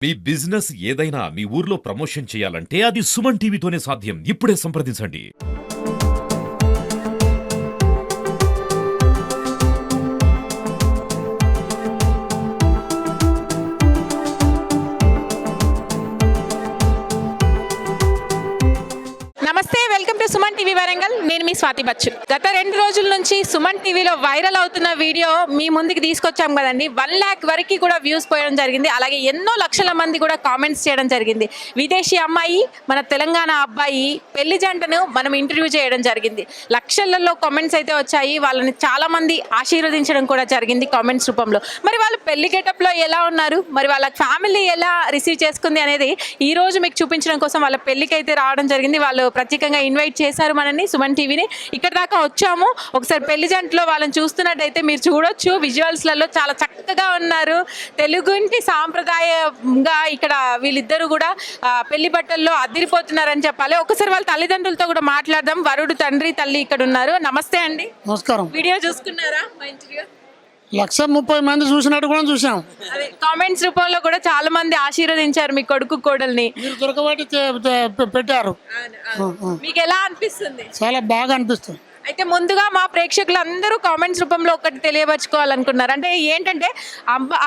మీ business ఏదైనా మీ ఊర్లో promotion చేయాలంటే అది సుమన్ టీవీతోనే సాధ్యం. ఇప్పుడే సంప్రదించండి. నమస్తే, welcome to Suman TV Warangal. నేను మీ స్వాతి బచ్చు. గత 2 రోజుల నుంచి సుమన్ టీవీలో వైరల్ అవుతున్న వీడియో మీ ముందుకు తీసుకొచ్చాం కదండి. 1 lakh వరకు కూడా వ్యూస్ పోయడం జరిగింది. అలాగే ఎన్నో లక్షల మంది కూడా కామెంట్స్ చేయడం జరిగింది. విదేశీ అమ్మాయి, మన తెలంగాణ అబ్బాయి పెళ్లి జంటను మనం ఇంటర్వ్యూ చేయడం జరిగింది. లక్షలలో కామెంట్స్ అయితే వచ్చాయి. వాళ్ళని చాలా మంది ఆశీర్వదించడం కూడా జరిగింది కామెంట్స్ రూపంలో. మరి వాళ్ళు పెళ్లి గెటప్లో ఎలా ఉన్నారు, మరి వాళ్ళ ఫ్యామిలీ ఎలా రిసీవ్ చేసుకుంది అనేది ఈ రోజు మీకు చూపించడం కోసం వాళ్ళ పెళ్లికి అయితే రావడం జరిగింది. వాళ్ళు ప్రత్యేకంగా ఇన్వైట్ చేశారు మనని, సుమన్ టీవీని. ఇక్కడ దాకా వచ్చాము. ఒకసారి పెళ్లి జంటలో వాళ్ళని చూస్తున్నట్టయితే మీరు చూడొచ్చు, విజువల్స్లలో చాలా చక్కగా ఉన్నారు. తెలుగు ఇంటి సాంప్రదాయంగా ఇక్కడ వీళ్ళిద్దరూ కూడా పెళ్లి బట్టల్లో అదిరిపోతున్నారని చెప్పాలి. ఒకసారి వాళ్ళ తల్లిదండ్రులతో కూడా మాట్లాడదాం. వరుడు తండ్రి తల్లి ఇక్కడ ఉన్నారు. నమస్తే అండి. నమస్కారం. వీడియో చూసుకున్నారా? మా ఇంటర్వ్యూ 130 మంది చూసినట్టు కూడా చూసాం. అదే కామెంట్స్ రూపంలో కూడా చాలా మంది ఆశీర్వదించారు మీ కొడుకు కోడల్ని. మీరు దొరకబట్టి పెట్టారు. మీకు ఎలా అనిపిస్తుంది? చాలా బాగా అనిపిస్తుంది. అయితే ముందుగా మా ప్రేక్షకులు అందరూ కామెంట్స్ రూపంలో ఒకటి తెలియపరచుకోవాలనుకున్నారు. అంటే ఏంటంటే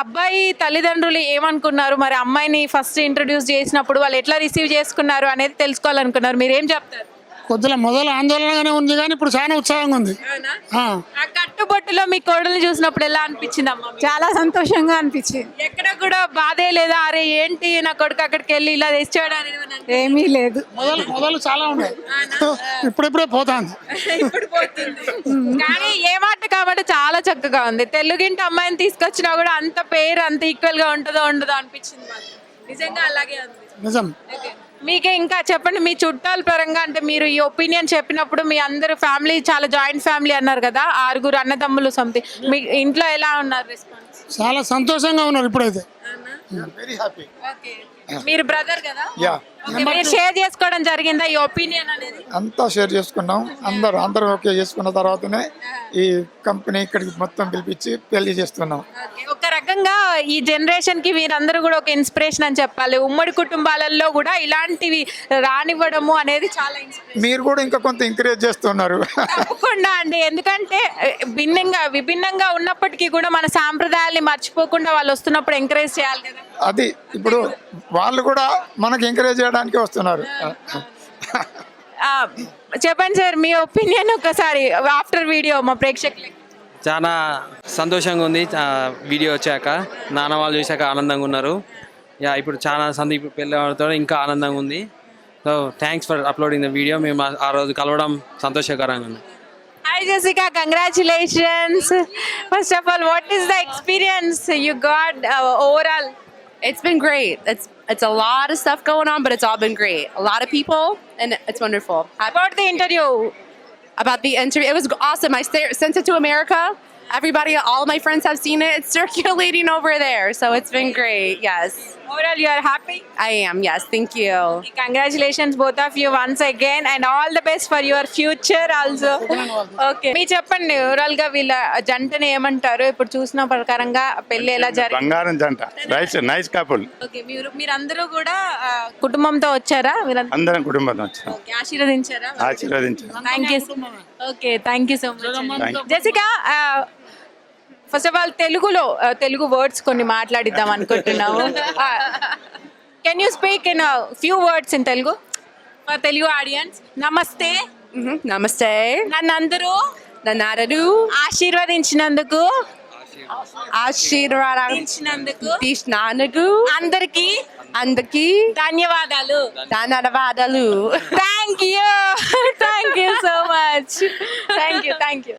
అబ్బాయి తల్లిదండ్రులు ఏమనుకున్నారు, మరి అమ్మాయిని ఫస్ట్ ఇంట్రడ్యూస్ చేసినప్పుడు వాళ్ళు ఎట్లా రిసీవ్ చేసుకున్నారు అనేది తెలుసుకోవాలనుకున్నారు. మీరు ఏం చెప్తారు? కొద్దిగా మొదలు ఆందోళనగానే ఉంది, కానీ ఇప్పుడు చాలా ఉత్సాహంగా ఉంది. ఆ కట్టుబొట్టులో మీ కోడలు చూసినప్పుడు ఎలా అనిపించింది అమ్మ? చాలా సంతోషంగా అనిపించింది. ఎక్కడ కూడా బాధే లేదా, అరే ఏంటి నా కొడుకు అక్కడికి వెళ్ళి ఇలా తెచ్చాడు అని ఏమీ లేదు. మొదలు చాలా ఉన్నాయి, ఇప్పుడిప్పుడే పోతాంది. ఇప్పుడు పోతుంది. కానీ ఏ మాట కాబట్టి చాలా చక్కగా ఉంది. తెలుగింటి అమ్మాయిని తీసుకొచ్చినా కూడా అంత పేరు అంత ఈక్వల్ గా ఉంటుందో ఉండదో అనిపించింది మాకు. నిజంగా అలాగే ఉంది. నిజం. మీకే ఇంకా చెప్పండి, మీ చుట్టాల పరంగా అంటే మీరు ఈ ఒపీనియన్ చెప్పినప్పుడు మీ అందరు ఫ్యామిలీ చాలా జాయింట్ ఫ్యామిలీ అన్నారు కదా, 6 అన్నదమ్ములు సంథింగ్, మీ ఇంట్లో ఎలా ఉన్నారు రెస్పాన్స్? చాలా సంతోషంగా ఉన్నారు ఇప్పుడైతే. Very happy. మీరు బ్రదర్ కదా? యా, మీరు షేర్ చేసుకోవడం జరిగిందా ఈ ఒపీనియన్ అనేది? అంతా షేర్ చేసుకున్నాం. అందరూ ఓకే చేసుకున్న తర్వాతనే ఈ కంపెనీ ఇక్కడికి మొత్తం పిలిపించి పెళ్లి చేస్తున్నాం. ఒక రకంగా ఈ జనరేషన్ కి మీరందరూ కూడా ఒక ఇన్స్పిరేషన్ అని చెప్పాలి. ఉమ్మడి కుటుంబాలలో కూడా ఇలాంటివి రానివ్వడము అనేది చాలా ఇన్స్పిరేషన్. మీరు కూడా ఇంకా కొంత ఎంకరేజ్ చేస్తున్నారు. తప్పకుండా అండి, ఎందుకంటే విభిన్నంగా ఉన్నప్పటికీ కూడా మన సాంప్రదాయాల్ని మర్చిపోకుండా వాళ్ళు వస్తున్నప్పుడు ఎంకరేజ్ చేయాలి కదా. అది ఇప్పుడు వాళ్ళు కూడా మనకి ఎంకరేజ్ చేయడానికి వస్తున్నారు. చెప్పండి సార్, మీ ఒపీనియన్ ఒకసారి ఆఫ్టర్ వీడియో మా ప్రేక్షకులకి. చాలా సంతోషంగా ఉంది. వీడియో వచ్చాక నాన్న వాళ్ళు చూశాక ఆనందంగా ఉన్నారు. యా, ఇప్పుడు చాలా ఇప్పుడు పెళ్ళి వాళ్ళతో ఇంకా ఆనందంగా ఉంది. So thanks for uploading the video. మేము ఆ రోజు కలవడం సంతోషకరంగా ఉంది. Hi Jessica, congratulations. First of all, what is the experience you got overall? It's been great. It's a lot of stuff going on, but it's all been great. A lot of people, and it's wonderful. About the interview? About the interview, it was awesome. I sent it to America. Everybody, all my friends have seen it. It's circulating over there, so it's been great. Yes. Overall, you are happy? I am. Yes, thank you. Congratulations both of you once again, and all the best for your future also. Okay. మీ చెప్పండి, overall గా వీళ్ళ జంటని ఏమంటారు? ఇప్పుడు చూసిన ప్రకారంగా పెళ్లి ఎలా జరిగింది? బంగారం జంట, నైస్ కపుల్. ఓకే, మీరందరూ కూడా కుటుంబంతో వచ్చారా? అందరం కుటుంబంతో వచ్చాం. ఓకే, ఆశీర్వదించారా? ఆశీర్వదించాం. Thank you. Okay, thank you so much. Jessica, first of all Telugu words కొన్ని మాట్లాడిద్దాం అనుకుంటున్నాము. Can you speak in few words in Telugu for Telugu audience? నమస్తే. Namaste. నన్నందరూ Nanadu. ఆశీర్వదించినందుకు ఆశీర్వదించినందుకు తీష్ణానగు అందరికీ అందరికీ ధన్యవాదాలు. ధన్యవాదాలు. Thank you so much. Thank you.